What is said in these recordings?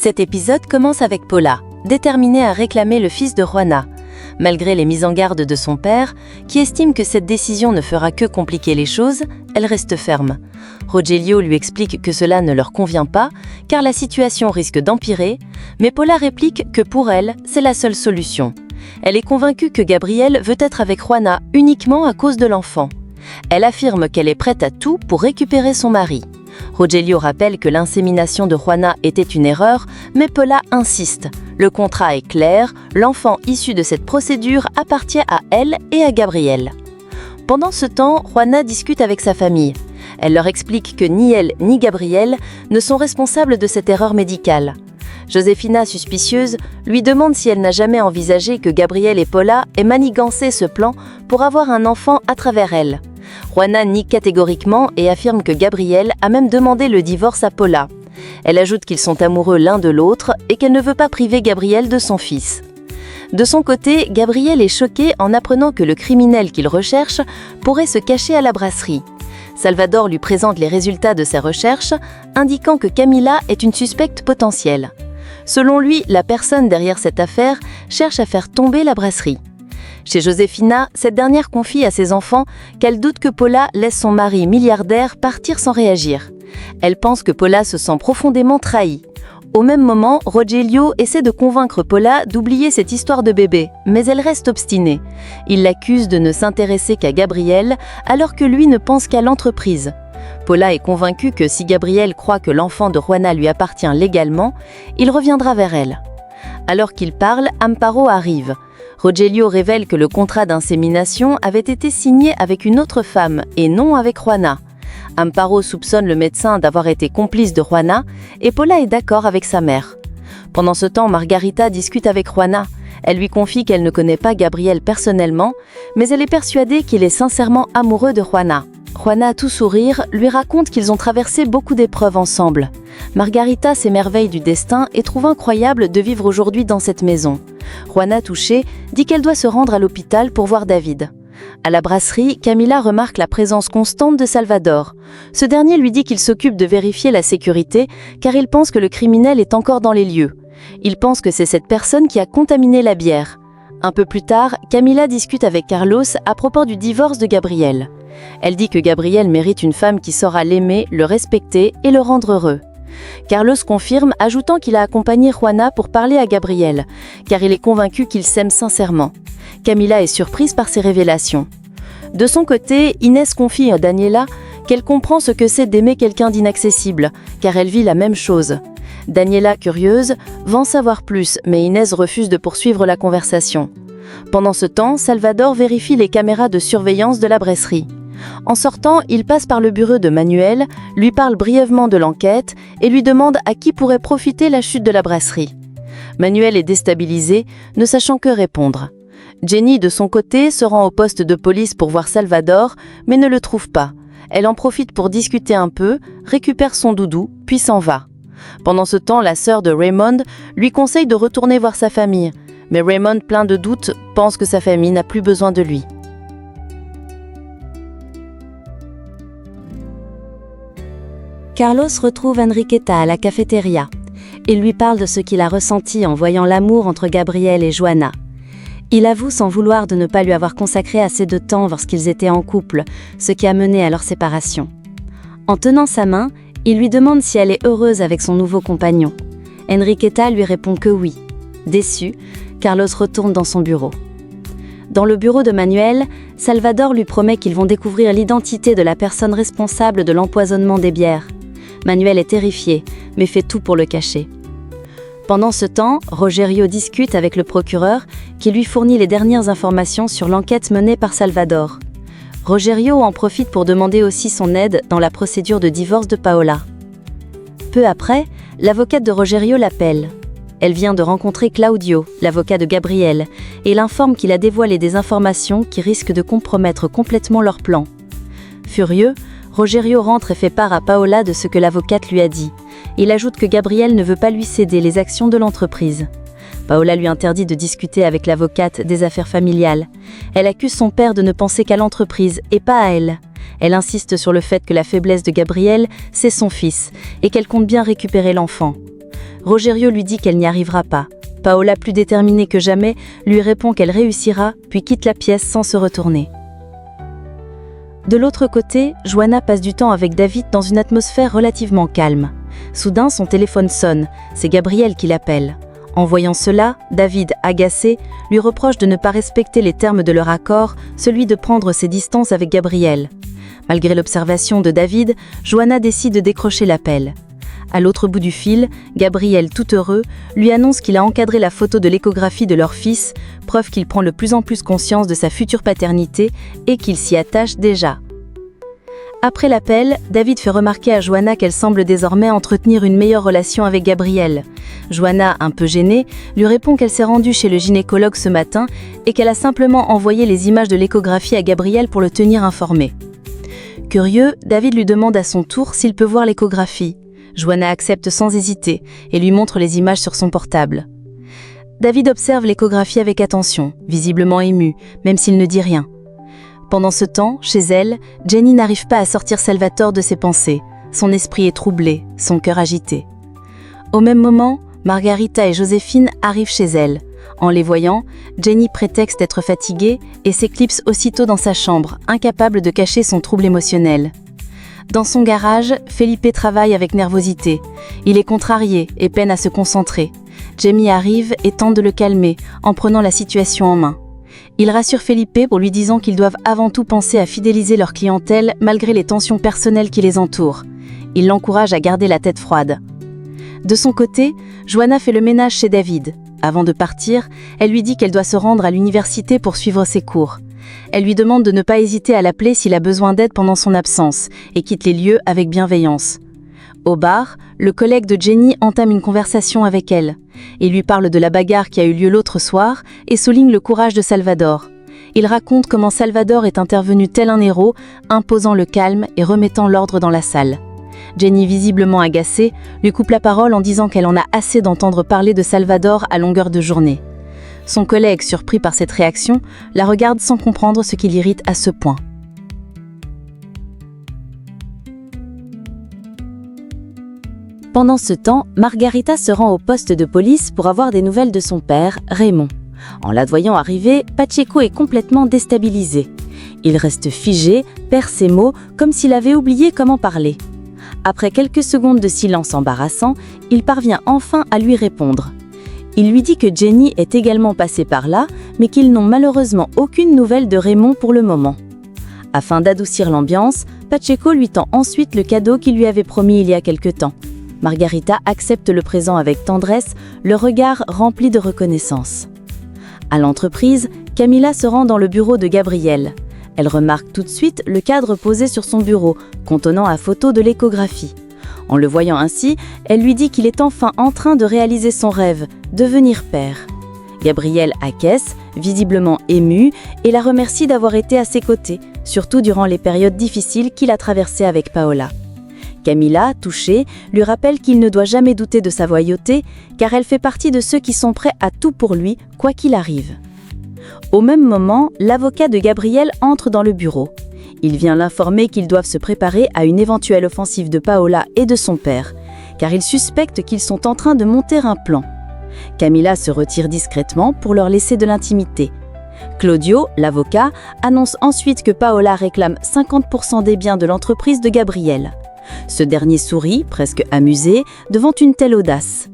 Cet épisode commence avec Paula, déterminée à réclamer le fils de Juana. Malgré les mises en garde de son père, qui estime que cette décision ne fera que compliquer les choses, elle reste ferme. Rogelio lui explique que cela ne leur convient pas, car la situation risque d'empirer, mais Paula réplique que pour elle, c'est la seule solution. Elle est convaincue que Gabriel veut être avec Juana uniquement à cause de l'enfant. Elle affirme qu'elle est prête à tout pour récupérer son mari. Rogelio rappelle que l'insémination de Juana était une erreur, mais Paula insiste. Le contrat est clair, l'enfant issu de cette procédure appartient à elle et à Gabriel. Pendant ce temps, Juana discute avec sa famille. Elle leur explique que ni elle ni Gabriel ne sont responsables de cette erreur médicale. Josefina, suspicieuse, lui demande si elle n'a jamais envisagé que Gabriel et Paula aient manigancé ce plan pour avoir un enfant à travers elle. Juana nie catégoriquement et affirme que Gabriel a même demandé le divorce à Paula. Elle ajoute qu'ils sont amoureux l'un de l'autre et qu'elle ne veut pas priver Gabriel de son fils. De son côté, Gabriel est choqué en apprenant que le criminel qu'il recherche pourrait se cacher à la brasserie. Salvador lui présente les résultats de ses recherches, indiquant que Camila est une suspecte potentielle. Selon lui, la personne derrière cette affaire cherche à faire tomber la brasserie. Chez Josefina, cette dernière confie à ses enfants qu'elle doute que Paula laisse son mari milliardaire partir sans réagir. Elle pense que Paula se sent profondément trahie. Au même moment, Rogelio essaie de convaincre Paula d'oublier cette histoire de bébé, mais elle reste obstinée. Il l'accuse de ne s'intéresser qu'à Gabriel, alors que lui ne pense qu'à l'entreprise. Paula est convaincue que si Gabriel croit que l'enfant de Juana lui appartient légalement, il reviendra vers elle. Alors qu'il parle, Amparo arrive. Rogelio révèle que le contrat d'insémination avait été signé avec une autre femme et non avec Juana. Amparo soupçonne le médecin d'avoir été complice de Juana et Paula est d'accord avec sa mère. Pendant ce temps, Margarita discute avec Juana. Elle lui confie qu'elle ne connaît pas Gabriel personnellement, mais elle est persuadée qu'il est sincèrement amoureux de Juana. Juana, à tout sourire, lui raconte qu'ils ont traversé beaucoup d'épreuves ensemble. Margarita s'émerveille du destin et trouve incroyable de vivre aujourd'hui dans cette maison. Juana, touchée, dit qu'elle doit se rendre à l'hôpital pour voir David. À la brasserie, Camila remarque la présence constante de Salvador. Ce dernier lui dit qu'il s'occupe de vérifier la sécurité car il pense que le criminel est encore dans les lieux. Il pense que c'est cette personne qui a contaminé la bière. Un peu plus tard, Camila discute avec Carlos à propos du divorce de Gabriel. Elle dit que Gabriel mérite une femme qui saura l'aimer, le respecter et le rendre heureux. Carlos confirme, ajoutant qu'il a accompagné Juana pour parler à Gabriel, car il est convaincu qu'ils s'aiment sincèrement. Camila est surprise par ces révélations. De son côté, Inès confie à Daniela qu'elle comprend ce que c'est d'aimer quelqu'un d'inaccessible, car elle vit la même chose. Daniela, curieuse, veut en savoir plus, mais Inès refuse de poursuivre la conversation. Pendant ce temps, Salvador vérifie les caméras de surveillance de la brasserie. En sortant, il passe par le bureau de Manuel, lui parle brièvement de l'enquête et lui demande à qui pourrait profiter la chute de la brasserie. Manuel est déstabilisé, ne sachant que répondre. Jenny, de son côté, se rend au poste de police pour voir Salvador, mais ne le trouve pas. Elle en profite pour discuter un peu, récupère son doudou, puis s'en va. Pendant ce temps, la sœur de Raymond lui conseille de retourner voir sa famille, mais Raymond, plein de doutes, pense que sa famille n'a plus besoin de lui. Carlos retrouve Enriqueta à la cafétéria. Il lui parle de ce qu'il a ressenti en voyant l'amour entre Gabriel et Juana. Il avoue sans vouloir de ne pas lui avoir consacré assez de temps lorsqu'ils étaient en couple, ce qui a mené à leur séparation. En tenant sa main, il lui demande si elle est heureuse avec son nouveau compagnon. Enriqueta lui répond que oui. Déçu, Carlos retourne dans son bureau. Dans le bureau de Manuel, Salvador lui promet qu'ils vont découvrir l'identité de la personne responsable de l'empoisonnement des bières. Manuel est terrifié, mais fait tout pour le cacher. Pendant ce temps, Rogelio discute avec le procureur qui lui fournit les dernières informations sur l'enquête menée par Salvador. Rogelio en profite pour demander aussi son aide dans la procédure de divorce de Paola. Peu après, l'avocate de Rogelio l'appelle. Elle vient de rencontrer Claudio, l'avocat de Gabriel, et l'informe qu'il a dévoilé des informations qui risquent de compromettre complètement leur plan. Furieux, Rogelio rentre et fait part à Paola de ce que l'avocate lui a dit. Il ajoute que Gabriel ne veut pas lui céder les actions de l'entreprise. Paola lui interdit de discuter avec l'avocate des affaires familiales. Elle accuse son père de ne penser qu'à l'entreprise et pas à elle. Elle insiste sur le fait que la faiblesse de Gabriel, c'est son fils, et qu'elle compte bien récupérer l'enfant. Rogerio lui dit qu'elle n'y arrivera pas. Paola, plus déterminée que jamais, lui répond qu'elle réussira, puis quitte la pièce sans se retourner. De l'autre côté, Joanna passe du temps avec David dans une atmosphère relativement calme. Soudain, son téléphone sonne, c'est Gabriel qui l'appelle. En voyant cela, David, agacé, lui reproche de ne pas respecter les termes de leur accord, celui de prendre ses distances avec Gabriel. Malgré l'observation de David, Joanna décide de décrocher l'appel. À l'autre bout du fil, Gabriel, tout heureux, lui annonce qu'il a encadré la photo de l'échographie de leur fils, preuve qu'il prend de plus en plus conscience de sa future paternité et qu'il s'y attache déjà. Après l'appel, David fait remarquer à Joanna qu'elle semble désormais entretenir une meilleure relation avec Gabriel. Joanna, un peu gênée, lui répond qu'elle s'est rendue chez le gynécologue ce matin et qu'elle a simplement envoyé les images de l'échographie à Gabriel pour le tenir informé. Curieux, David lui demande à son tour s'il peut voir l'échographie. Joanna accepte sans hésiter et lui montre les images sur son portable. David observe l'échographie avec attention, visiblement ému, même s'il ne dit rien. Pendant ce temps, chez elle, Jenny n'arrive pas à sortir Salvatore de ses pensées. Son esprit est troublé, son cœur agité. Au même moment, Margarita et Joséphine arrivent chez elle. En les voyant, Jenny prétexte d'être fatiguée et s'éclipse aussitôt dans sa chambre, incapable de cacher son trouble émotionnel. Dans son garage, Felipe travaille avec nervosité. Il est contrarié et peine à se concentrer. Jamie arrive et tente de le calmer en prenant la situation en main. Il rassure Felipe pour lui disant qu'ils doivent avant tout penser à fidéliser leur clientèle malgré les tensions personnelles qui les entourent. Il l'encourage à garder la tête froide. De son côté, Joanna fait le ménage chez David. Avant de partir, elle lui dit qu'elle doit se rendre à l'université pour suivre ses cours. Elle lui demande de ne pas hésiter à l'appeler s'il a besoin d'aide pendant son absence et quitte les lieux avec bienveillance. Au bar, le collègue de Jenny entame une conversation avec elle. Il lui parle de la bagarre qui a eu lieu l'autre soir et souligne le courage de Salvador. Il raconte comment Salvador est intervenu tel un héros, imposant le calme et remettant l'ordre dans la salle. Jenny, visiblement agacée, lui coupe la parole en disant qu'elle en a assez d'entendre parler de Salvador à longueur de journée. Son collègue, surpris par cette réaction, la regarde sans comprendre ce qui l'irrite à ce point. Pendant ce temps, Margarita se rend au poste de police pour avoir des nouvelles de son père, Raymond. En la voyant arriver, Pacheco est complètement déstabilisé. Il reste figé, perd ses mots, comme s'il avait oublié comment parler. Après quelques secondes de silence embarrassant, il parvient enfin à lui répondre. Il lui dit que Jenny est également passée par là, mais qu'ils n'ont malheureusement aucune nouvelle de Raymond pour le moment. Afin d'adoucir l'ambiance, Pacheco lui tend ensuite le cadeau qu'il lui avait promis il y a quelque temps. Margarita accepte le présent avec tendresse, le regard rempli de reconnaissance. À l'entreprise, Camila se rend dans le bureau de Gabriel. Elle remarque tout de suite le cadre posé sur son bureau, contenant la photo de l'échographie. En le voyant ainsi, elle lui dit qu'il est enfin en train de réaliser son rêve, devenir père. Gabriel acquiesce, visiblement ému, et la remercie d'avoir été à ses côtés, surtout durant les périodes difficiles qu'il a traversées avec Paola. Camila, touchée, lui rappelle qu'il ne doit jamais douter de sa loyauté, car elle fait partie de ceux qui sont prêts à tout pour lui, quoi qu'il arrive. Au même moment, l'avocat de Gabriel entre dans le bureau. Il vient l'informer qu'ils doivent se préparer à une éventuelle offensive de Paola et de son père, car il suspecte qu'ils sont en train de monter un plan. Camila se retire discrètement pour leur laisser de l'intimité. Claudio, l'avocat, annonce ensuite que Paola réclame 50% des biens de l'entreprise de Gabriel. Ce dernier sourit, presque amusé, devant une telle audace.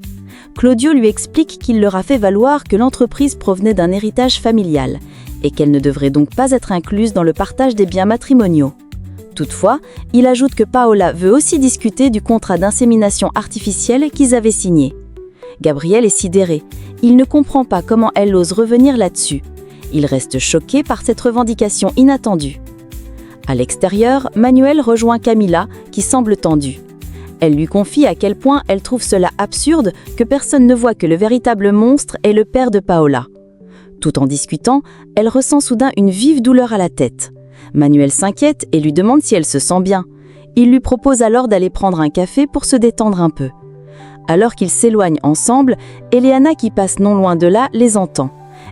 Claudio lui explique qu'il leur a fait valoir que l'entreprise provenait d'un héritage familial et qu'elle ne devrait donc pas être incluse dans le partage des biens matrimoniaux. Toutefois, il ajoute que Paola veut aussi discuter du contrat d'insémination artificielle qu'ils avaient signé. Gabriel est sidéré. Il ne comprend pas comment elle ose revenir là-dessus. Il reste choqué par cette revendication inattendue. À l'extérieur, Manuel rejoint Camila, qui semble tendue. Elle lui confie à quel point elle trouve cela absurde que personne ne voit que le véritable monstre est le père de Paola. Tout en discutant, elle ressent soudain une vive douleur à la tête. Manuel s'inquiète et lui demande si elle se sent bien. Il lui propose alors d'aller prendre un café pour se détendre un peu. Alors qu'ils s'éloignent ensemble, Eliana, qui passe non loin de là, les entend.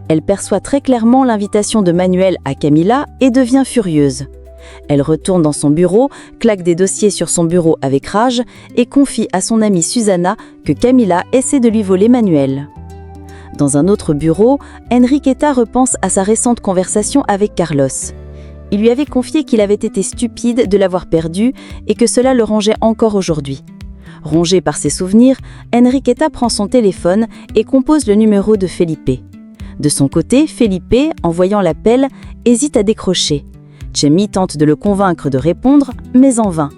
Elle perçoit très clairement l'invitation de Manuel à Camila et devient furieuse. Elle retourne dans son bureau, claque des dossiers sur son bureau avec rage et confie à son amie Susanna que Camila essaie de lui voler Manuel. Dans un autre bureau, Enriqueta repense à sa récente conversation avec Carlos. Il lui avait confié qu'il avait été stupide de l'avoir perdu et que cela le rongeait encore aujourd'hui. Rongée par ses souvenirs, Enriqueta prend son téléphone et compose le numéro de Felipe. De son côté, Felipe, en voyant l'appel, hésite à décrocher. Chemi tente de le convaincre de répondre, mais en vain.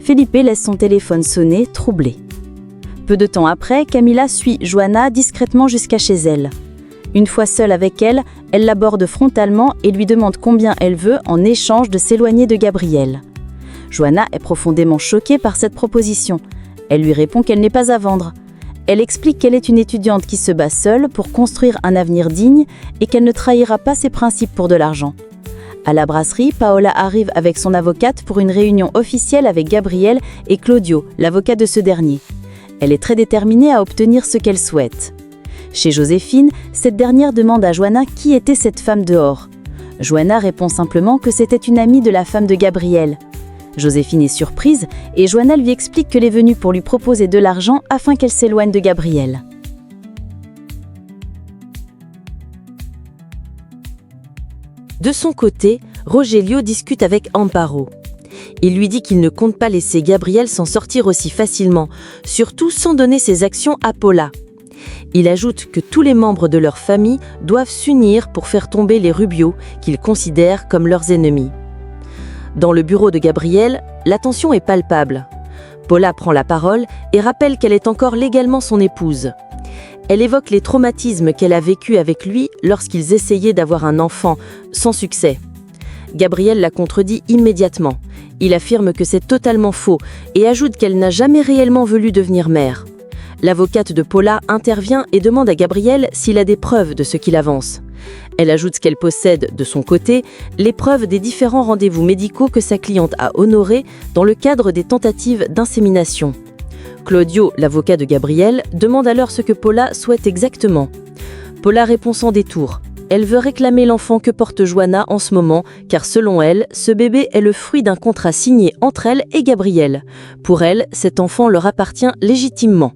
Felipe laisse son téléphone sonner, troublé. Peu de temps après, Camila suit Joanna discrètement jusqu'à chez elle. Une fois seule avec elle, elle l'aborde frontalement et lui demande combien elle veut en échange de s'éloigner de Gabriel. Joanna est profondément choquée par cette proposition. Elle lui répond qu'elle n'est pas à vendre. Elle explique qu'elle est une étudiante qui se bat seule pour construire un avenir digne et qu'elle ne trahira pas ses principes pour de l'argent. À la brasserie, Paola arrive avec son avocate pour une réunion officielle avec Gabriel et Claudio, l'avocat de ce dernier. Elle est très déterminée à obtenir ce qu'elle souhaite. Chez Joséphine, cette dernière demande à Joanna qui était cette femme dehors. Joanna répond simplement que c'était une amie de la femme de Gabriel. Joséphine est surprise et Joanna lui explique qu'elle est venue pour lui proposer de l'argent afin qu'elle s'éloigne de Gabriel. De son côté, Rogelio discute avec Amparo. Il lui dit qu'il ne compte pas laisser Gabriel s'en sortir aussi facilement, surtout sans donner ses actions à Paula. Il ajoute que tous les membres de leur famille doivent s'unir pour faire tomber les Rubio, qu'ils considèrent comme leurs ennemis. Dans le bureau de Gabriel, la tension est palpable. Paula prend la parole et rappelle qu'elle est encore légalement son épouse. Elle évoque les traumatismes qu'elle a vécus avec lui lorsqu'ils essayaient d'avoir un enfant, sans succès. Gabriel la contredit immédiatement. Il affirme que c'est totalement faux et ajoute qu'elle n'a jamais réellement voulu devenir mère. L'avocate de Paula intervient et demande à Gabriel s'il a des preuves de ce qu'il avance. Elle ajoute qu'elle possède, de son côté, les preuves des différents rendez-vous médicaux que sa cliente a honorés dans le cadre des tentatives d'insémination. Claudio, l'avocat de Gabriel, demande alors ce que Paula souhaite exactement. Paula répond sans détour. Elle veut réclamer l'enfant que porte Joanna en ce moment, car selon elle, ce bébé est le fruit d'un contrat signé entre elle et Gabriel. Pour elle, cet enfant leur appartient légitimement.